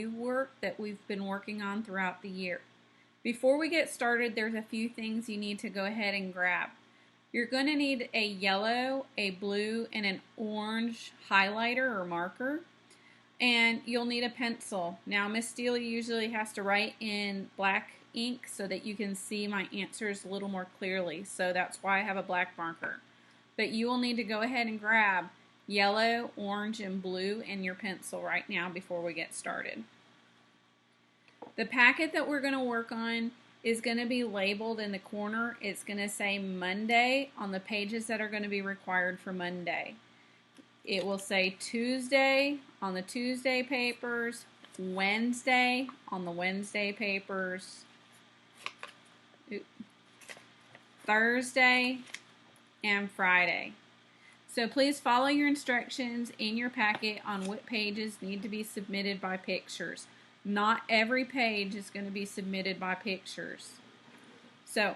work that we've been working on throughout the year. Before we get started, there's a few things you need to go ahead and grab. You're going to need a yellow, a blue, and an orange highlighter or marker. And you'll need a pencil. Now, Miss Steely usually has to write in black ink so that you can see my answers a little more clearly. So that's why I have a black marker. But you will need to go ahead and grab yellow, orange, and blue in your pencil right now before we get started. The packet that we're going to work on is going to be labeled in the corner. It's going to say Monday on the pages that are going to be required for Monday. It will say Tuesday on the Tuesday papers, Wednesday on the Wednesday papers, Thursday, and Friday. So please follow your instructions in your packet on what pages need to be submitted by pictures. Not every page is going to be submitted by pictures. So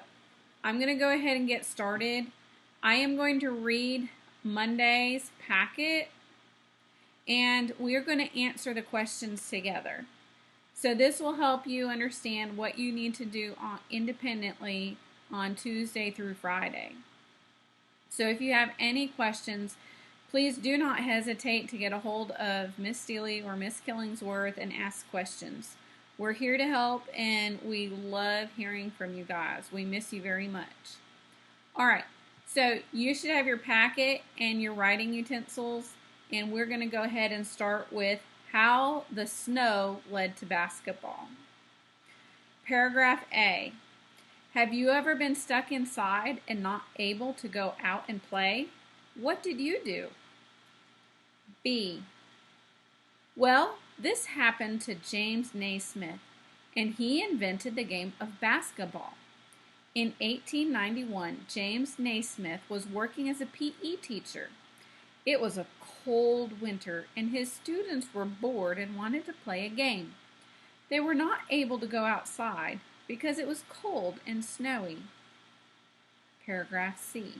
I'm going to go ahead and get started. I am going to read Monday's packet, and we're going to answer the questions together. So this will help you understand what you need to do independently on Tuesday through Friday. So if you have any questions, please do not hesitate to get a hold of Miss Steely or Miss Killingsworth and ask questions. We're here to help, and we love hearing from you guys. We miss you very much. All right, so you should have your packet and your writing utensils, and we're going to go ahead and start with how the snow led to basketball. Paragraph A. Have you ever been stuck inside and not able to go out and play? What did you do? B. Well, this happened to James Naismith, and he invented the game of basketball. In 1891, James Naismith was working as a PE teacher. It was a cold winter, and his students were bored and wanted to play a game. They were not able to go outside because it was cold and snowy. Paragraph C.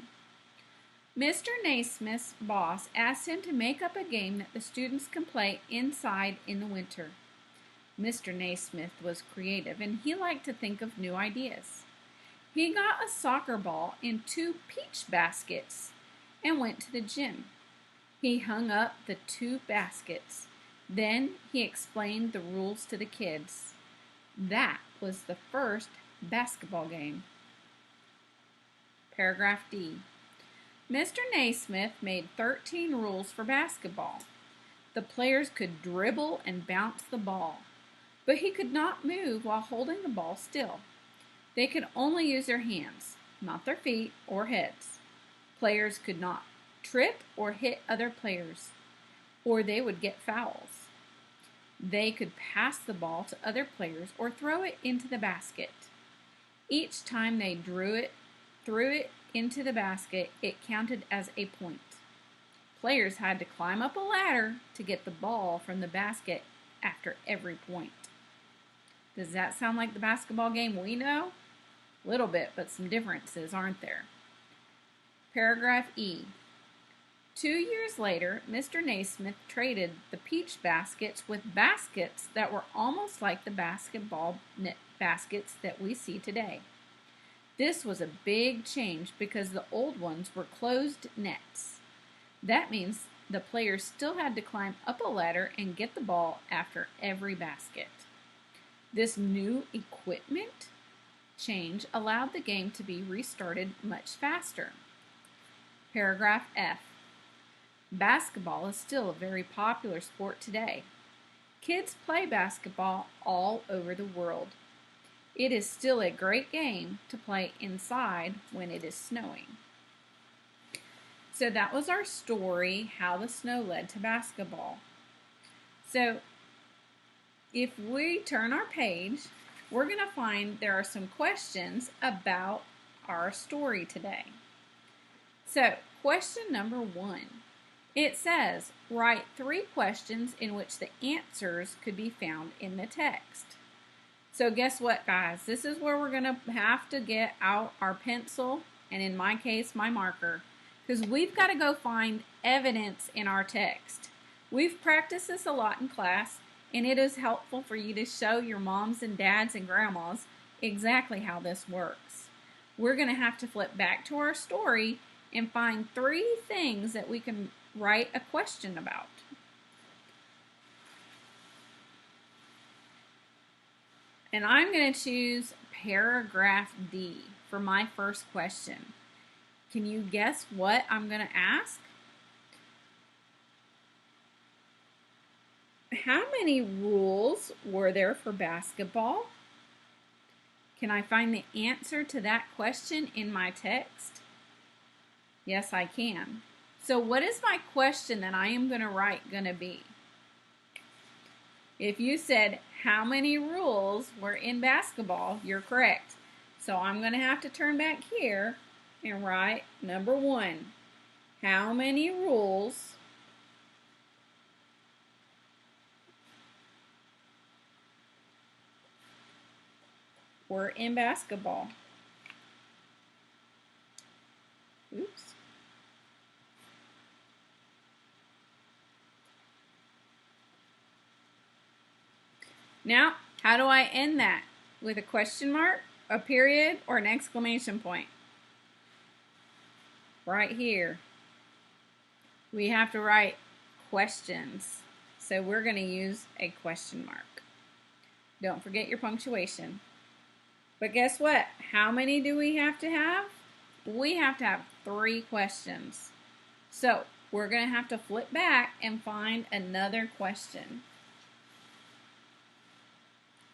Mr. Naismith's boss asked him to make up a game that the students can play inside in the winter. Mr. Naismith was creative, and he liked to think of new ideas. He got a soccer ball in 2 peach baskets and went to the gym. He hung up the 2 baskets. Then he explained the rules to the kids. That was the first basketball game. Paragraph D. Mr. Naismith made 13 rules for basketball. The players could dribble and bounce the ball, but he could not move while holding the ball still. They could only use their hands, not their feet or heads. Players could not trip or hit other players, or they would get fouls. They could pass the ball to other players or throw it into the basket. Each time they threw it into the basket, it counted as a point. Players had to climb up a ladder to get the ball from the basket after every point. Does that sound like the basketball game we know? A little bit, but some differences, aren't there? Paragraph E. 2 years later, Mr. Naismith traded the peach baskets with baskets that were almost like the basketball net baskets that we see today. This was a big change because the old ones were closed nets. That means the players still had to climb up a ladder and get the ball after every basket. This new equipment change allowed the game to be restarted much faster. Paragraph F. Basketball is still a very popular sport today. Kids play basketball all over the world. It is still a great game to play inside when it is snowing. So that was our story, how the snow led to basketball. So if we turn our page, we're going to find there are some questions about our story today. So question number 1. It says, write 3 questions in which the answers could be found in the text. So guess what, guys? This is where we're going to have to get out our pencil, and in my case, my marker, because we've got to go find evidence in our text. We've practiced this a lot in class, and it is helpful for you to show your moms and dads and grandmas exactly how this works. We're going to have to flip back to our story and find 3 things that we can write a question about. And I'm going to choose paragraph D for my first question. Can you guess what I'm going to ask? How many rules were there for basketball? Can I find the answer to that question in my text? Yes, I can. So what is my question that I am going to write going to be? If you said, how many rules were in basketball, you're correct. So I'm going to have to turn back here and write number 1. How many rules were in basketball? Oops. Now, how do I end that? With a question mark, a period, or an exclamation point? Right here. We have to write questions. So we're going to use a question mark. Don't forget your punctuation. But guess what? How many do we have to have? We have to have 3 questions. So we're going to have to flip back and find another question.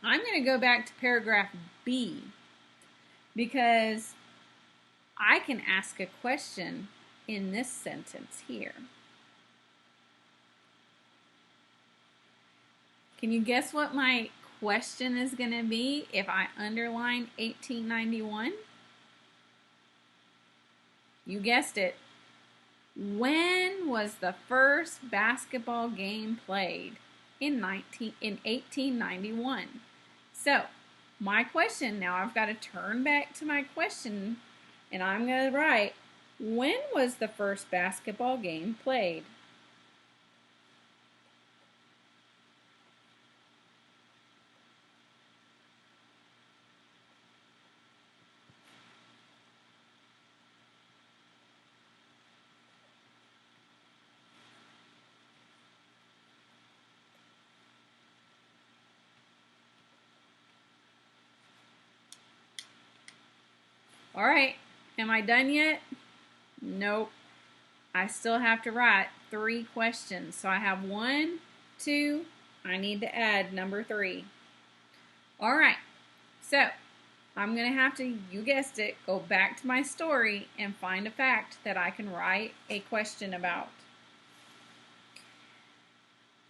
I'm going to go back to paragraph B because I can ask a question in this sentence here. Can you guess what my question is going to be if I underline 1891? You guessed it. When was the first basketball game played? In 1891. So, my question, now I've got to turn back to my question, and I'm going to write, when was the first basketball game played? All right, am I done yet? Nope. I still have to write 3 questions. So I have 1, 2, I need to add number 3. All right, so I'm going to have to, you guessed it, go back to my story and find a fact that I can write a question about.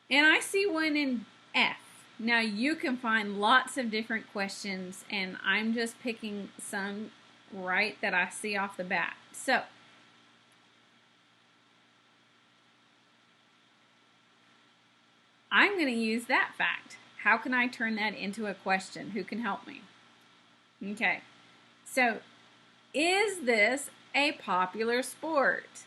And I see one in F. Now you can find lots of different questions, and I'm just picking some right that I see off the bat. So I'm going to use that fact. How can I turn that into a question? Who can help me? Okay, so is this a popular sport?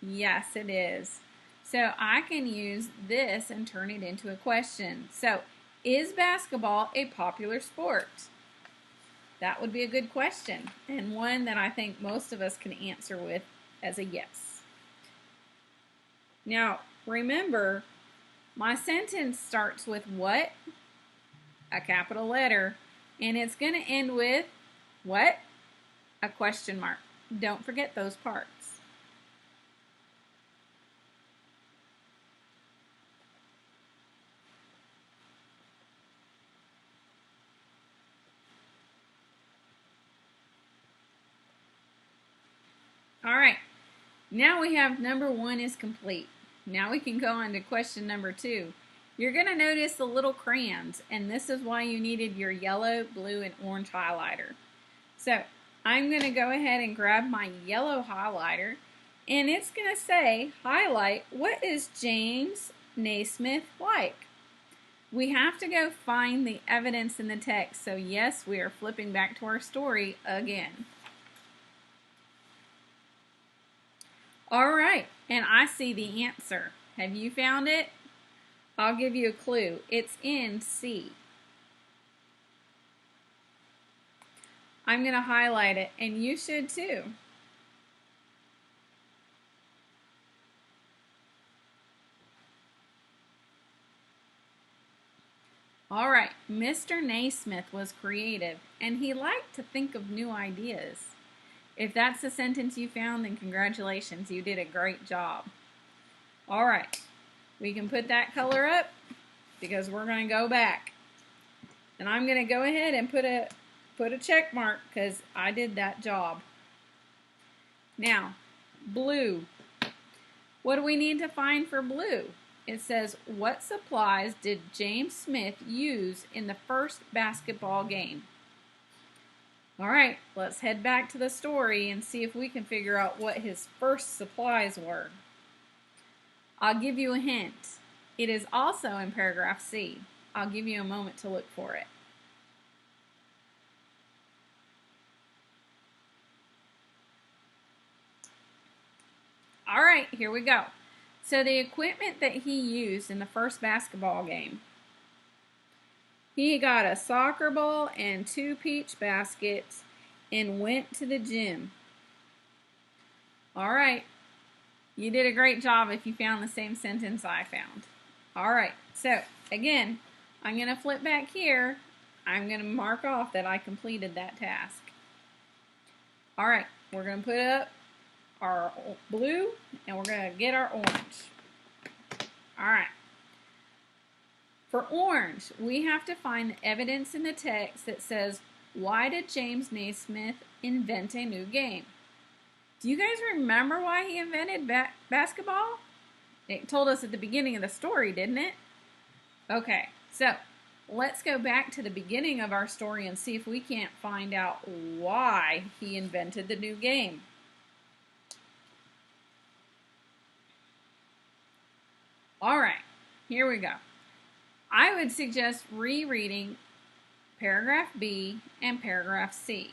Yes, it is. So I can use this and turn it into a question. So, is basketball a popular sport? That would be a good question, and one that I think most of us can answer with as a yes. Now, remember, my sentence starts with what? A capital letter, and it's going to end with what? A question mark. Don't forget those parts. All right, now we have number 1 is complete. Now we can go on to question number 2. You're going to notice the little crayons, and this is why you needed your yellow, blue, and orange highlighter. So I'm going to go ahead and grab my yellow highlighter, and it's going to say, highlight, what is James Naismith like? We have to go find the evidence in the text, so yes, we are flipping back to our story again. All right, and I see the answer. Have you found it? I'll give you a clue. It's in C. I'm going to highlight it, and you should too. All right, Mr. Naismith was creative, and he liked to think of new ideas. If that's the sentence you found, then congratulations, you did a great job. All right, we can put that color up because we're going to go back. And I'm going to go ahead and put a check mark because I did that job. Now, blue. What do we need to find for blue? It says, what supplies did James Smith use in the first basketball game? All right, let's head back to the story and see if we can figure out what his first supplies were. I'll give you a hint. It is also in paragraph C. I'll give you a moment to look for it. All right, here we go. So the equipment that he used in the first basketball game, he got a soccer ball and 2 peach baskets and went to the gym. All right, you did a great job if you found the same sentence I found. All right, so again, I'm going to flip back here. I'm going to mark off that I completed that task. All right, we're going to put up our blue and we're going to get our orange. All right. For orange, we have to find the evidence in the text that says, why did James Naismith invent a new game? Do you guys remember why he invented basketball? It told us at the beginning of the story, didn't it? Okay, so let's go back to the beginning of our story and see if we can't find out why he invented the new game. All right, here we go. I would suggest rereading paragraph B and paragraph C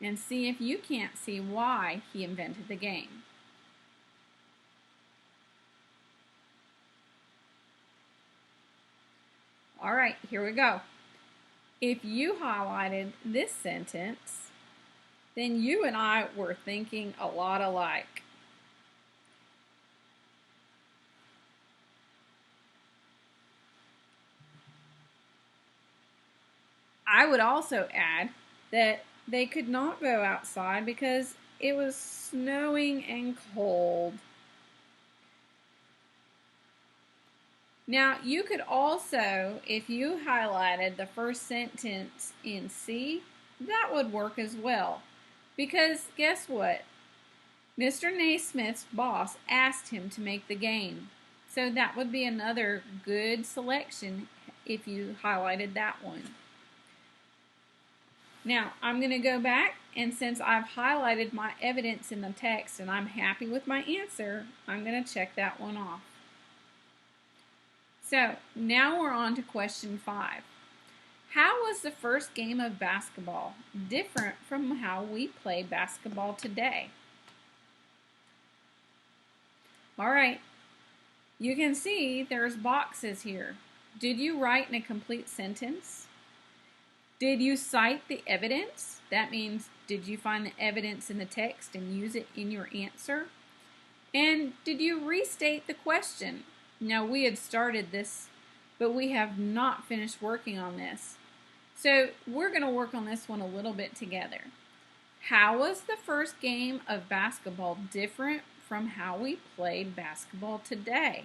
and see if you can't see why he invented the game. All right, here we go. If you highlighted this sentence, then you and I were thinking a lot alike. I would also add that they could not go outside because it was snowing and cold. Now, you could also, if you highlighted the first sentence in C, that would work as well. Because guess what? Mr. Naismith's boss asked him to make the game. So that would be another good selection if you highlighted that one. Now, I'm going to go back, and since I've highlighted my evidence in the text and I'm happy with my answer, I'm going to check that one off. So, now we're on to question 5. How was the first game of basketball different from how we play basketball today? All right, you can see there's boxes here. Did you write in a complete sentence? Did you cite the evidence? That means, did you find the evidence in the text and use it in your answer? And did you restate the question? Now, we had started this, but we have not finished working on this. So we're going to work on this one a little bit together. How was the first game of basketball different from how we played basketball today?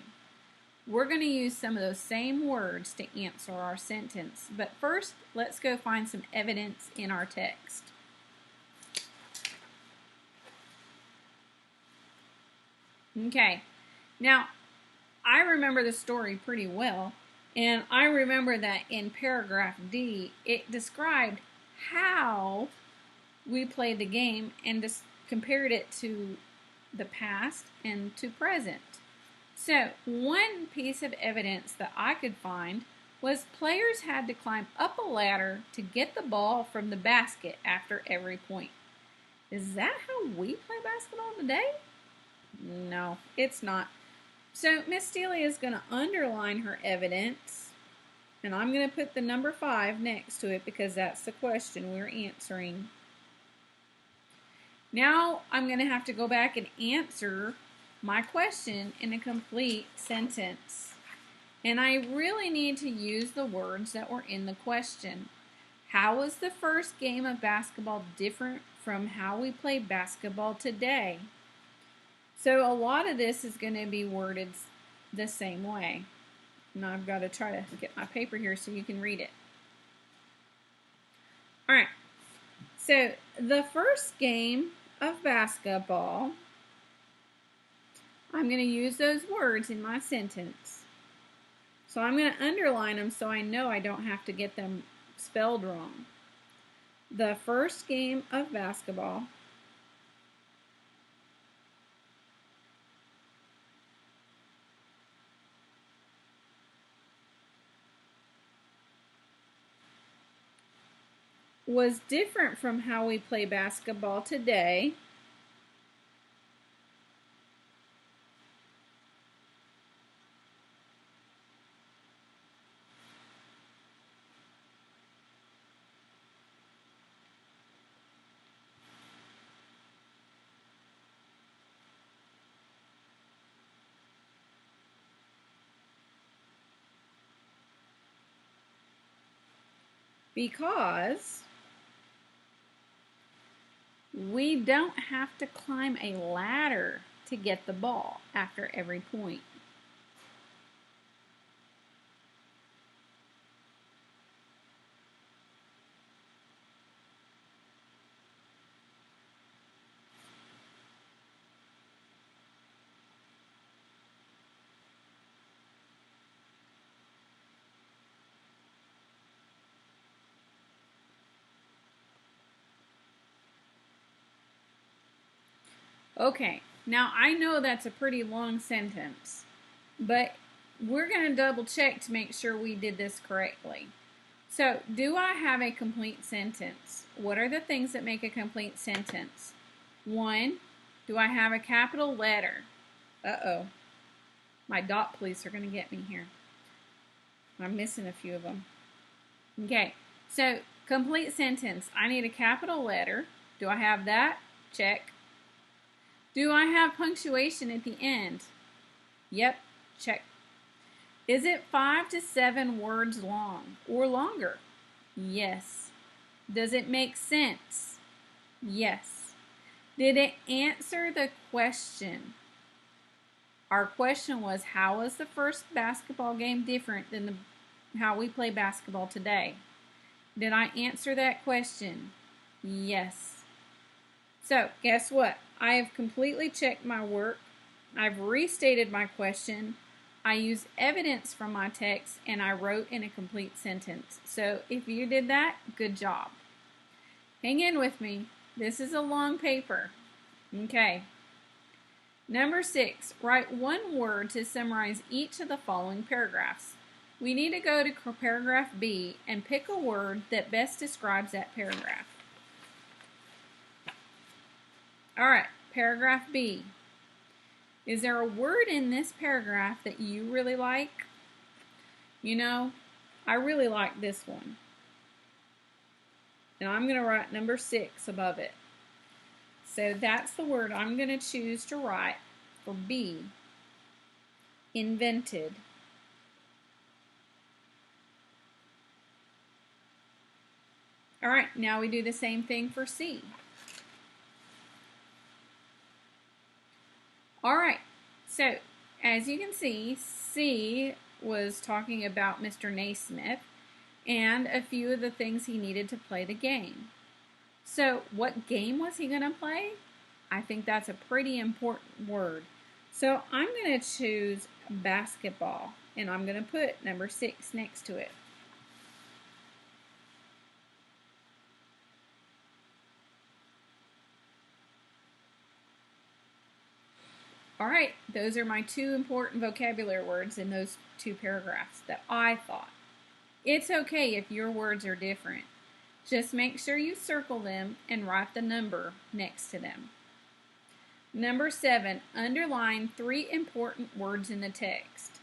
We're going to use some of those same words to answer our sentence. But first, let's go find some evidence in our text. Okay, now I remember the story pretty well, and I remember that in paragraph D, it described how we played the game and just compared it to the past and to present. So, one piece of evidence that I could find was players had to climb up a ladder to get the ball from the basket after every point. Is that how we play basketball today? No, it's not. So Miss Delia is going to underline her evidence, and I'm going to put the number 5 next to it because that's the question we're answering. Now I'm going to have to go back and answer my question in a complete sentence. And I really need to use the words that were in the question. How was the first game of basketball different from how we play basketball today? So a lot of this is going to be worded the same way. Now I've got to try to get my paper here so you can read it. All right. So the first game of basketball, I'm going to use those words in my sentence. So I'm going to underline them so I know I don't have to get them spelled wrong. The first game of basketball was different from how we play basketball today. Because we don't have to climb a ladder to get the ball after every point. Okay, now I know that's a pretty long sentence, but we're going to double check to make sure we did this correctly. So, do I have a complete sentence? What are the things that make a complete sentence? 1, do I have a capital letter? Uh-oh. My dot police are going to get me here. I'm missing a few of them. Okay, so complete sentence. I need a capital letter. Do I have that? Check. Do I have punctuation at the end? Yep, check. Is it 5 to 7 words long or longer? Yes. Does it make sense? Yes. Did it answer the question? Our question was, how was the first basketball game different than how we play basketball today? Did I answer that question? Yes. So, guess what? I have completely checked my work. I've restated my question. I used evidence from my text, and I wrote in a complete sentence. So, if you did that, good job. Hang in with me. This is a long paper. Okay. Number 6, write one word to summarize each of the following paragraphs. We need to go to paragraph B and pick a word that best describes that paragraph. All right, paragraph B. Is there a word in this paragraph that you really like? You know, I really like this one. And I'm going to write number 6 above it. So that's the word I'm going to choose to write for B. Invented. All right, now we do the same thing for C. All right, so as you can see, C was talking about Mr. Naismith and a few of the things he needed to play the game. So what game was he going to play? I think that's a pretty important word. So I'm going to choose basketball, and I'm going to put number 6 next to it. All right, those are my 2 important vocabulary words in those 2 paragraphs that I thought. It's okay if your words are different. Just make sure you circle them and write the number next to them. Number 7, underline 3 important words in the text.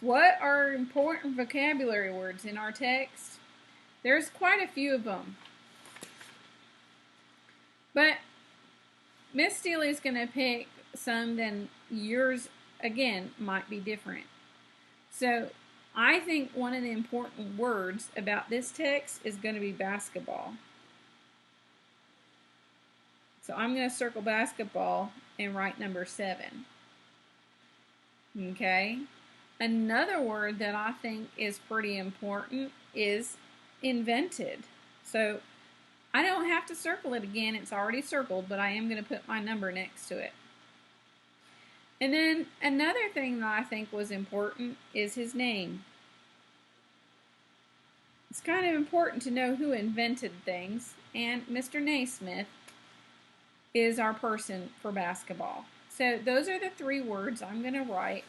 What are important vocabulary words in our text? There's quite a few of them. But Miss Steely's going to pick some, then yours, again, might be different. So I think one of the important words about this text is going to be basketball. So I'm going to circle basketball and write number 7. Okay? Another word that I think is pretty important is invented. So I don't have to circle it again. It's already circled, but I am going to put my number next to it. And then another thing that I think was important is his name. It's kind of important to know who invented things, and Mr. Naismith is our person for basketball. So those are the 3 words I'm going to write.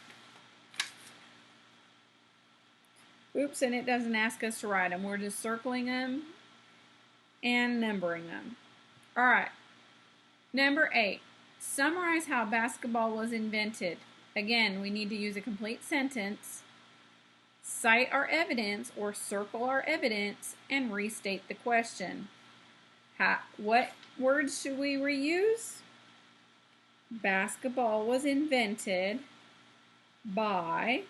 Oops, and it doesn't ask us to write them. We're just circling them and numbering them. All right. Number 8, summarize how basketball was invented. Again, we need to use a complete sentence, cite our evidence or circle our evidence, and restate the question. What words should we reuse? Basketball was invented by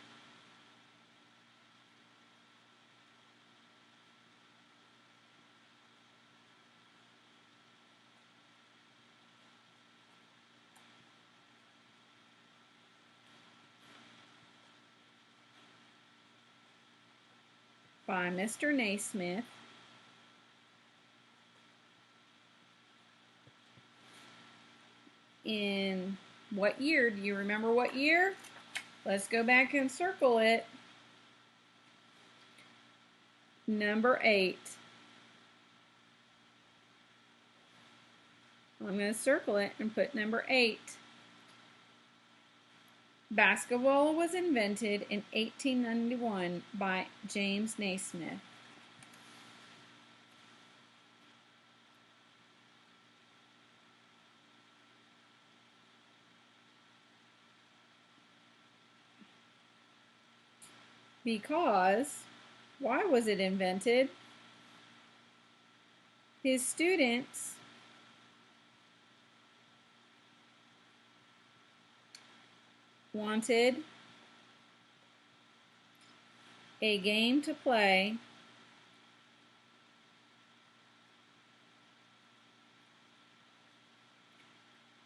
Mr. Naismith in what year? Do you remember what year? Let's go back and circle it. Number 8. I'm going to circle it and put number 8. Basketball was invented in 1891 by James Naismith. Because, why was it invented? His students wanted a game to play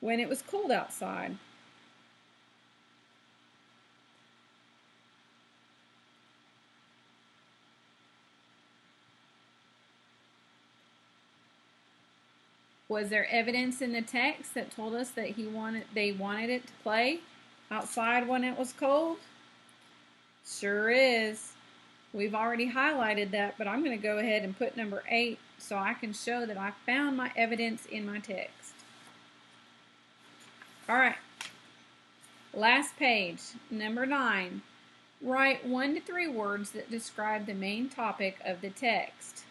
when it was cold outside. Was there evidence in the text that told us that they wanted it to play outside when it was cold? Sure is. We've already highlighted that, but I'm going to go ahead and put number 8 so I can show that I found my evidence in my text. All right. Last page, number 9. Write 1 to 3 words that describe the main topic of the text.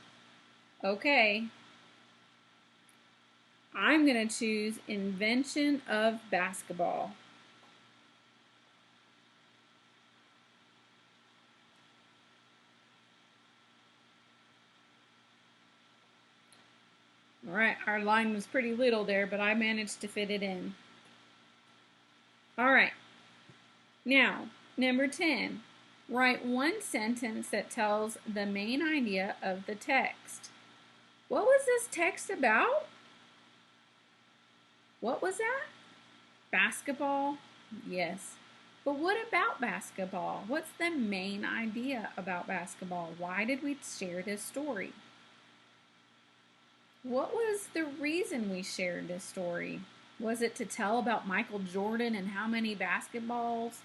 Okay. I'm going to choose invention of basketball. All right, our line was pretty little there, but I managed to fit it in. All right. Now, number 10. Write 1 sentence that tells the main idea of the text. What was this text about? What was that? Basketball? Yes. But what about basketball? What's the main idea about basketball? Why did we share this story? What was the reason we shared this story? Was it to tell about Michael Jordan and how many basketballs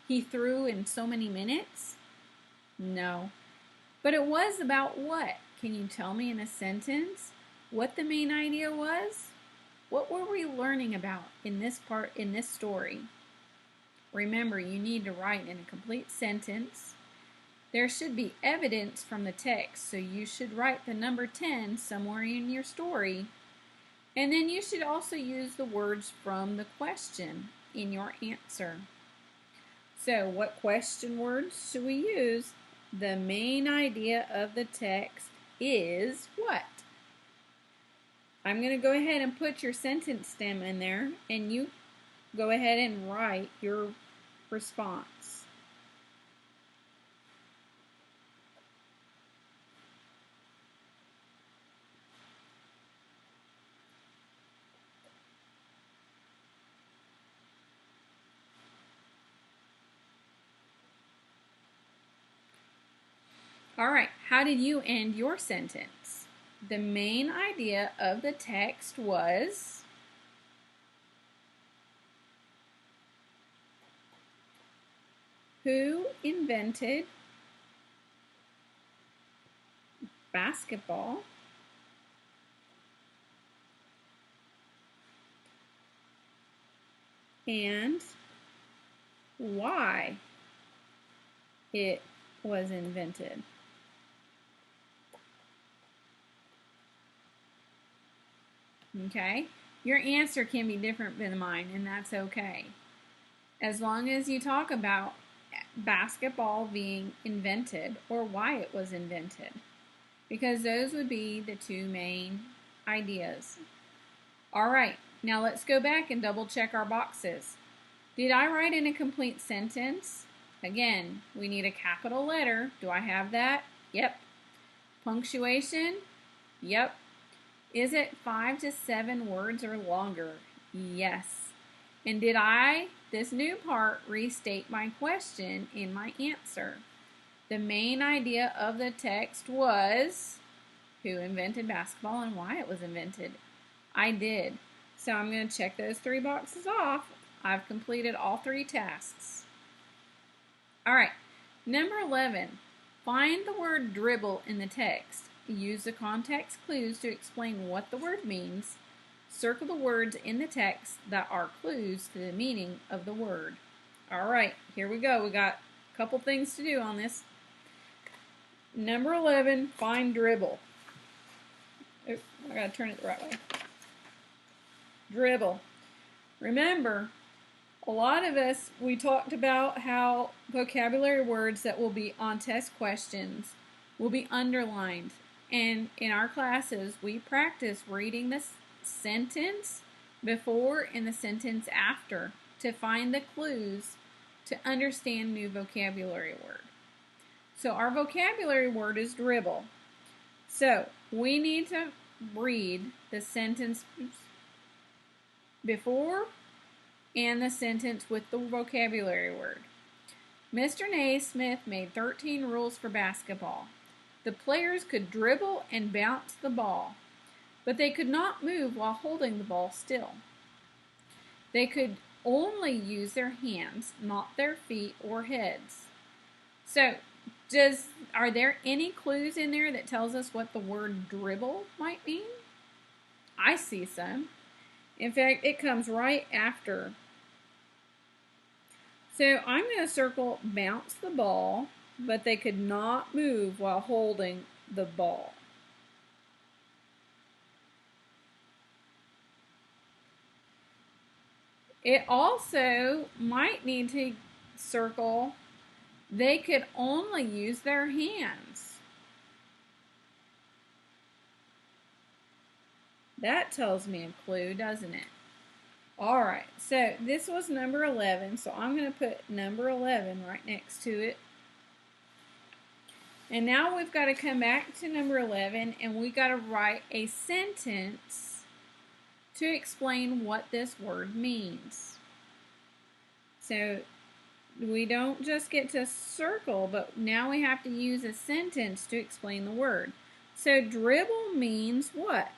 he threw in so many minutes? No. But it was about what? Can you tell me in a sentence what the main idea was? What were we learning about in this story? Remember, you need to write in a complete sentence. There should be evidence from the text, so you should write the number 10 somewhere in your story. And then you should also use the words from the question in your answer. So, what question words should we use? The main idea of the text is what? I'm going to go ahead and put your sentence stem in there, and you go ahead and write your response. All right, how did you end your sentence? The main idea of the text was who invented basketball and why it was invented. Okay, your answer can be different than mine, and that's okay. As long as you talk about basketball being invented or why it was invented, because those would be the two main ideas. All right, now let's go back and double check our boxes. Did I write in a complete sentence? Again, we need a capital letter. Do I have that? Yep. Punctuation? Yep. Is it 5 to 7 words or longer? Yes. And did I, this new part, restate my question in my answer? The main idea of the text was who invented basketball and why it was invented. I did. So I'm going to check those 3 boxes off. I've completed all 3 tasks. All right, number 11. Find the word dribble in the text. Use the context clues to explain what the word means. Circle the words in the text that are clues to the meaning of the word. All right, here we go. We got a couple things to do on this. Number 11, find dribble. Oops, I gotta turn it the right way. Dribble. Remember, a lot of us, we talked about how vocabulary words that will be on test questions will be underlined. And in our classes, we practice reading the sentence before and the sentence after to find the clues to understand new vocabulary word. So our vocabulary word is dribble. So we need to read the sentence before and the sentence with the vocabulary word. Mr. Naismith made 13 rules for basketball. The players could dribble and bounce the ball, but they could not move while holding the ball still. They could only use their hands, not their feet or heads. So, are there any clues in there that tells us what the word dribble might mean? I see some. In fact, it comes right after. So I'm going to circle bounce the ball, but they could not move while holding the ball. It also might need to circle they could only use their hands. That tells me a clue, doesn't it? All right, so this was number 11, so I'm going to put number 11 right next to it. And now we've got to come back to number 11, and we got to write a sentence to explain what this word means. So we don't just get to circle, but now we have to use a sentence to explain the word. So dribble means what?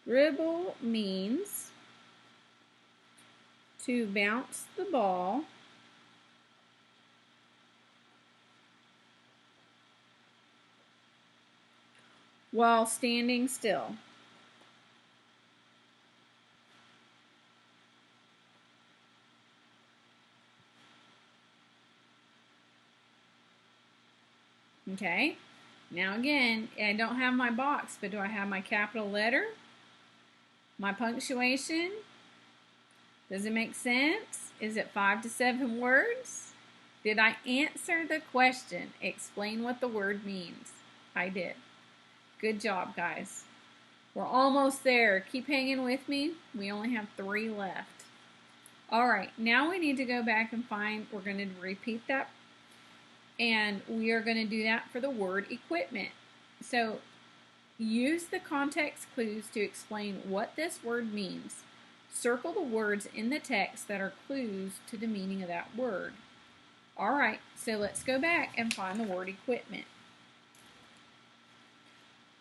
Dribble means to bounce the ball while standing still. Okay, Now again, I don't have my box, but do I have my capital letter? My punctuation? Does it make sense? Is it 5 to 7 words? Did I answer the question? Explain what the word means. I did. Good job, guys. We're almost there. Keep hanging with me. We only have 3 left. All right, now we need to go back and we're going to repeat that, and we are going to do that for the word equipment. So use the context clues to explain what this word means. Circle the words in the text that are clues to the meaning of that word. All right, so let's go back and find the word equipment.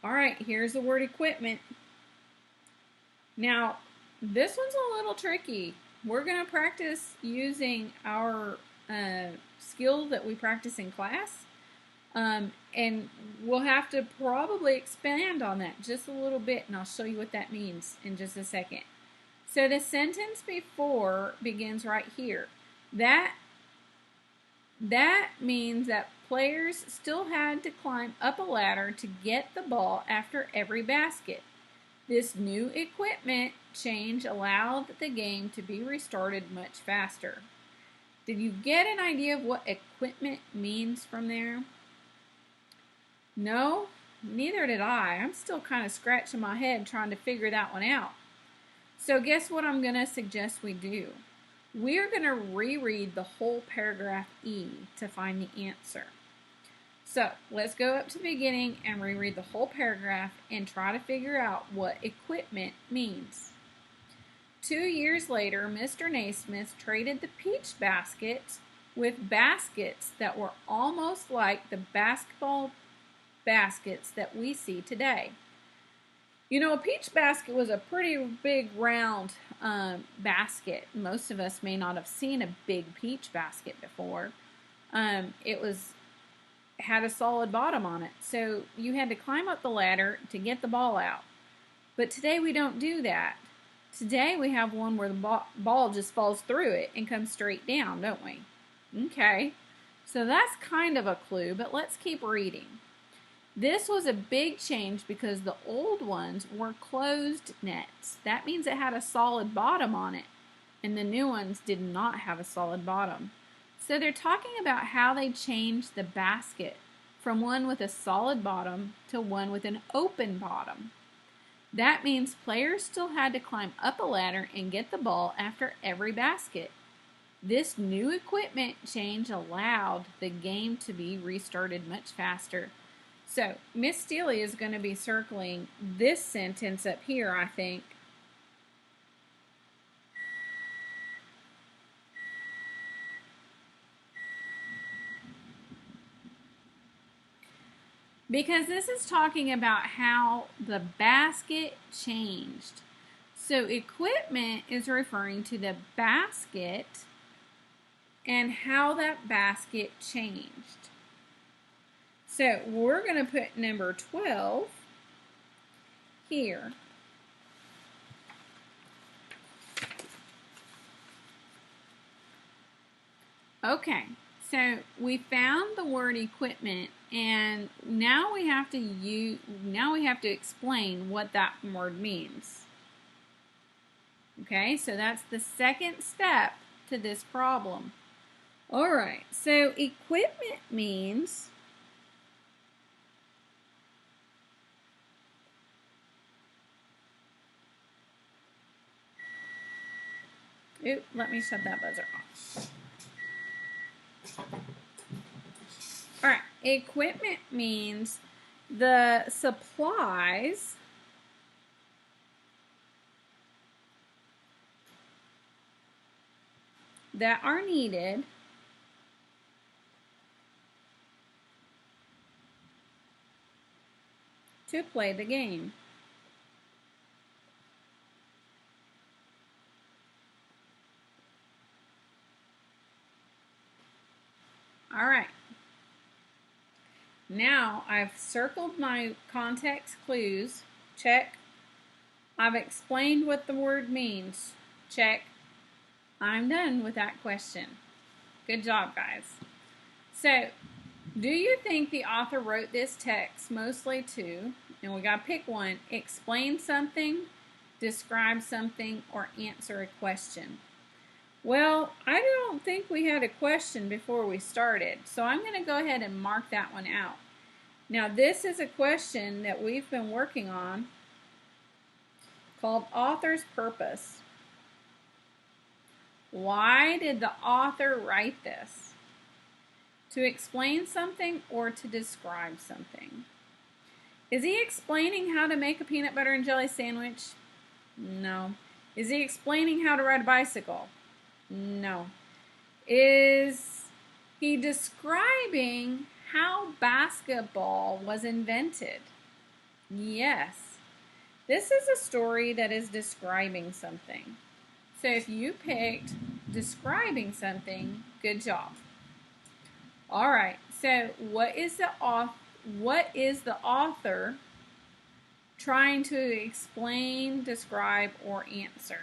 All right, here's the word equipment. Now, this one's a little tricky. We're going to practice using our skill that we practice in class, and we'll have to probably expand on that just a little bit, and I'll show you what that means in just a second. So the sentence before begins right here. That means that players still had to climb up a ladder to get the ball after every basket. This new equipment change allowed the game to be restarted much faster. Did you get an idea of what equipment means from there? No? Neither did I. I'm still kind of scratching my head trying to figure that one out. So guess what I'm going to suggest we do? We're going to reread the whole paragraph E to find the answer. So let's go up to the beginning and reread the whole paragraph and try to figure out what equipment means. 2 years later, Mr. Naismith traded the peach baskets with baskets that were almost like the basketball baskets that we see today. You know, a peach basket was a pretty big round basket. Most of us may not have seen a big peach basket before. It had a solid bottom on it, so you had to climb up the ladder to get the ball out. But today we don't do that. Today we have one where the ball just falls through it and comes straight down, don't we? Okay, so that's kind of a clue, but let's keep reading. This was a big change because the old ones were closed nets. That means it had a solid bottom on it, and the new ones did not have a solid bottom. So they're talking about how they changed the basket from one with a solid bottom to one with an open bottom. That means players still had to climb up a ladder and get the ball after every basket. This new equipment change allowed the game to be restarted much faster. So Miss Steely is going to be circling this sentence up here, I think. Because this is talking about how the basket changed. So equipment is referring to the basket and how that basket changed. So we're going to put number 12 here. Okay, so we found the word equipment, and now we have to explain what that word means. Okay, so that's the second step to this problem. All right, so equipment means let me shut that buzzer off. All right, equipment means the supplies that are needed to play the game. All right. Now I've circled my context clues. Check. I've explained what the word means. Check. I'm done with that question. Good job, guys. So Do you think the author wrote this text mostly to, and we got to pick one, explain something, describe something, or answer a question? Well, I don't think we had a question before we started, so I'm going to go ahead and mark that one out. Now, this is a question that we've been working on called Author's Purpose. Why did the author write this? To explain something or to describe something? Is he explaining how to make a peanut butter and jelly sandwich? No. Is he explaining how to ride a bicycle? No. Is he describing how basketball was invented? Yes. This is a story that is describing something. So if you picked describing something, good job. All right. So what is the author trying to explain, describe, or answer?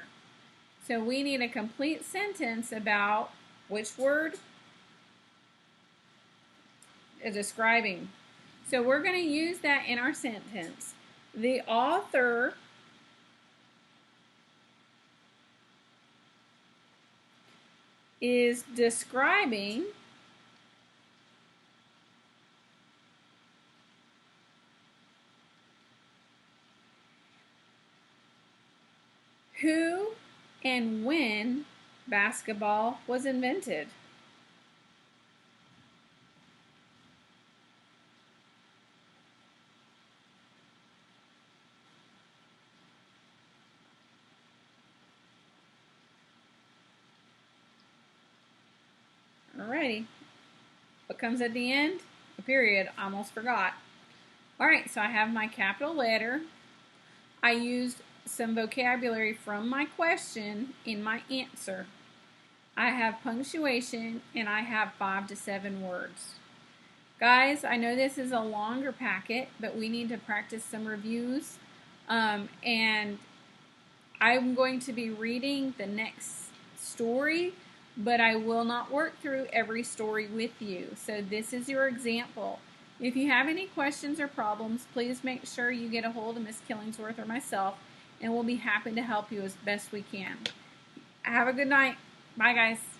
So we need a complete sentence about which word? Describing. So we're going to use that in our sentence. The author is describing who and when basketball was invented. Alrighty. What comes at the end? A period. I almost forgot. Alright, so I have my capital letter. I used some vocabulary from my question in my answer. I have punctuation and I have 5 to 7 words. Guys, I know this is a longer packet, but we need to practice some reviews. And I'm going to be reading the next story, but I will not work through every story with you. So this is your example. If you have any questions or problems, please make sure you get a hold of Miss Killingsworth or myself, and we'll be happy to help you as best we can. Have a good night. Bye, guys.